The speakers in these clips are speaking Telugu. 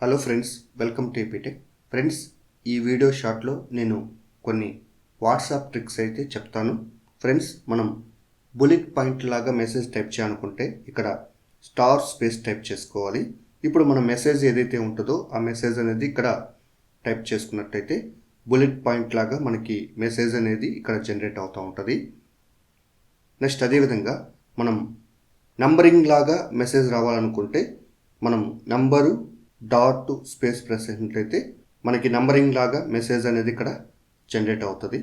Hello friends, welcome to APTech. Friends, ఈ వీడియో షార్ట్లో నేను కొన్ని వాట్సాప్ ట్రిక్స్ అయితే చెప్తాను. ఫ్రెండ్స్, మనం బుల్లెట్ పాయింట్ లాగా మెసేజ్ టైప్ చేయాలనుకుంటే ఇక్కడ స్టార్ స్పేస్ టైప్ చేసుకోవాలి. ఇప్పుడు మన మెసేజ్ ఏదైతే ఉంటుందో ఆ మెసేజ్ అనేది ఇక్కడ టైప్ చేసుకున్నట్టయితే బుల్లెట్ పాయింట్ లాగా మనకి మెసేజ్ అనేది ఇక్కడ జనరేట్ అవుతూ ఉంటుంది. నెక్స్ట్ అదేవిధంగా మనం నంబరింగ్ లాగా మెసేజ్ రావాలనుకుంటే మనం నంబరు డాట్ స్పేస్ ప్రెస్ అయినట్లయితే మనకి నంబరింగ్ లాగా మెసేజ్ అనేది ఇక్కడ జనరేట్ అవుతుంది.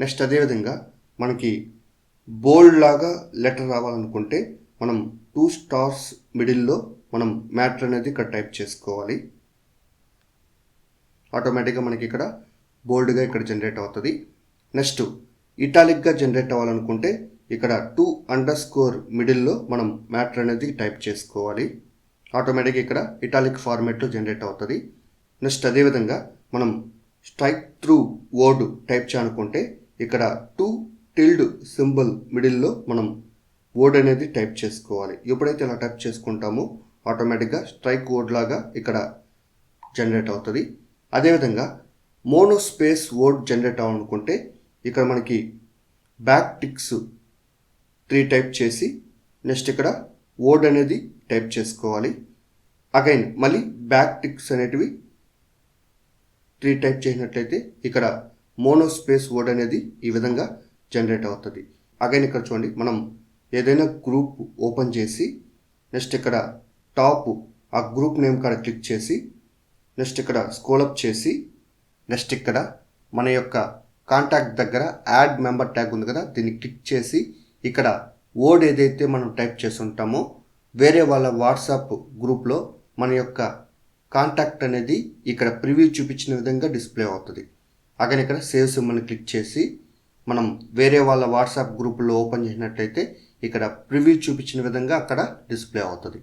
నెక్స్ట్ అదేవిధంగా మనకి బోల్డ్ లాగా లెటర్ రావాలనుకుంటే మనం 2 స్టార్స్ మిడిల్లో మనం మ్యాటర్ అనేది ఇక్కడ టైప్ చేసుకోవాలి. ఆటోమేటిక్గా మనకి ఇక్కడ బోల్డ్గా ఇక్కడ జనరేట్ అవుతుంది. నెక్స్ట్ ఇటాలిక్గా జనరేట్ అవ్వాలనుకుంటే ఇక్కడ 2_ మిడిల్లో మనం మ్యాటర్ అనేది టైప్ చేసుకోవాలి. ఆటోమేటిక్గా ఇక్కడ ఇటాలిక్ ఫార్మాట్లో జనరేట్ అవుతుంది. నెక్స్ట్ అదేవిధంగా మనం స్ట్రైక్ త్రూ వర్డ్ టైప్ చేయాలనుకుంటే ఇక్కడ 2 సింబల్ మిడిల్లో మనం వర్డ్ అనేది టైప్ చేసుకోవాలి. ఎప్పుడైతే ఇలా టైప్ చేసుకుంటామో ఆటోమేటిక్గా స్ట్రైక్ వర్డ్ లాగా ఇక్కడ జనరేట్ అవుతుంది. అదేవిధంగా మోనో స్పేస్ వర్డ్ జనరేట్ అవ్వాలనుకుంటే ఇక్కడ మనకి బ్యాక్ టిక్స్ 3 టైప్ చేసి నెక్స్ట్ ఇక్కడ వర్డ్ అనేది టైప్ చేసుకోవాలి. అగైన్ మళ్ళీ బ్యాక్ టిక్స్ అనేటివి 3 టైప్ చేసినట్లయితే ఇక్కడ మోనో స్పేస్ వర్డ్ అనేది ఈ విధంగా జనరేట్ అవుతుంది. అగైన్ ఇక్కడ చూడండి, మనం ఏదైనా గ్రూప్ ఓపెన్ చేసి నెక్స్ట్ ఇక్కడ టాప్ ఆ గ్రూప్ నేమ్ కాడ క్లిక్ చేసి నెక్స్ట్ ఇక్కడ స్క్రోల్ అప్ చేసి నెక్స్ట్ ఇక్కడ మన యొక్క కాంటాక్ట్ దగ్గర యాడ్ మెంబర్ ట్యాగ్ ఉంది కదా, దీన్ని క్లిక్ చేసి ఇక్కడ వర్డ్ ఏదైతే మనం టైప్ చేస్తుంటామో వేరే వాళ్ళ వాట్సాప్ గ్రూప్లో మన యొక్క కాంటాక్ట్ అనేది ఇక్కడ ప్రివ్యూ చూపించిన విధంగా డిస్ప్లే అవుతుంది. అగైన్ ఇక్కడ సేవ్ సింబల్ని క్లిక్ చేసి మనం వేరే వాళ్ళ వాట్సాప్ గ్రూపులో ఓపెన్ చేసినట్లయితే ఇక్కడ ప్రివ్యూ చూపించిన విధంగా అక్కడ డిస్ప్లే అవుతుంది.